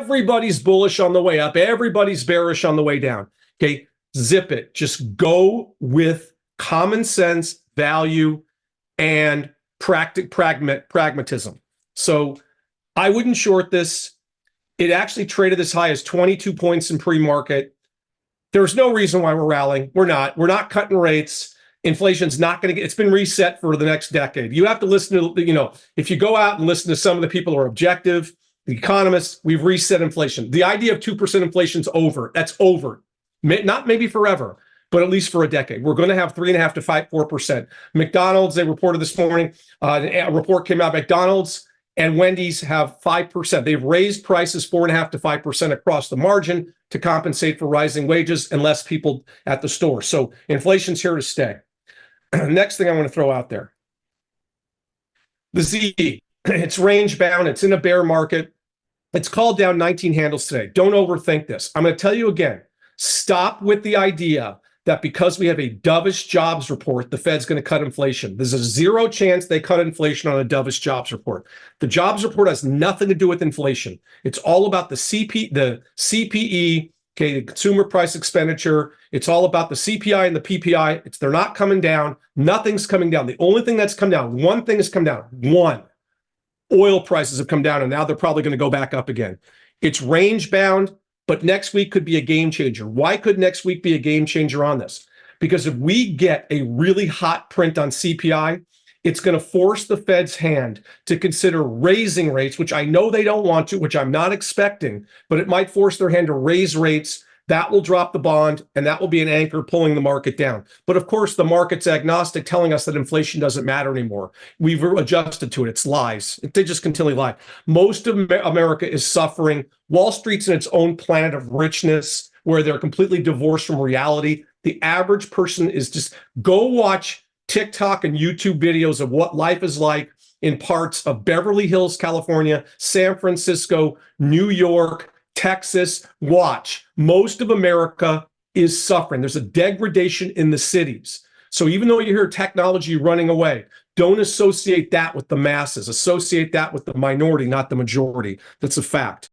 Everybody's bullish on the way up. Everybody's bearish on the way down. Okay, zip it. Just go with common sense, value, and pragmatism. So I wouldn't short this. It actually traded as high as 22 points in pre-market. There's no reason why we're rallying. We're not cutting rates. Inflation's not going to it's been reset for the next decade. You have to listen to, if you go out and listen to some of the people who are objective, the economists, we've reset inflation. The idea of 2% inflation's over. That's over. Not maybe forever, but at least for a decade. We're going to have 3.5 to 4%. McDonald's, they reported this morning, a report came out, McDonald's and Wendy's have 5%. They've raised prices 4.5 to 5% across the margin to compensate for rising wages and less people at the store. So inflation's here to stay. Next thing I want to throw out there. The Z, it's range bound. It's in a bear market. It's called down 19 handles today. Don't overthink this. I'm going to tell you again, stop with the idea that because we have a dovish jobs report, the Fed's going to cut inflation. There's a zero chance they cut inflation on a dovish jobs report. The jobs report has nothing to do with inflation. It's all about the CPE, okay, the consumer price expenditure. It's all about the CPI and the PPI. They're not coming down. Nothing's coming down. The only thing that's come down, one thing has come down. One, oil prices have come down, and now they're probably going to go back up again. It's range bound, but next week could be a game changer. Why could next week be a game changer on this? Because if we get a really hot print on CPI, it's going to force the Fed's hand to consider raising rates, which I know they don't want to, which I'm not expecting, but it might force their hand to raise rates. That will drop the bond, and that will be an anchor pulling the market down. But of course, the market's agnostic, telling us that inflation doesn't matter anymore. We've adjusted to it. It's lies. They just continually lie. Most of America is suffering. Wall Street's in its own planet of richness where they're completely divorced from reality. The average person is just go watch TikTok and YouTube videos of what life is like in parts of Beverly Hills, California, San Francisco, New York, Texas. Watch. Most of America is suffering. There's a degradation in the cities. So even though you hear technology running away, don't associate that with the masses. Associate that with the minority, not the majority. That's a fact.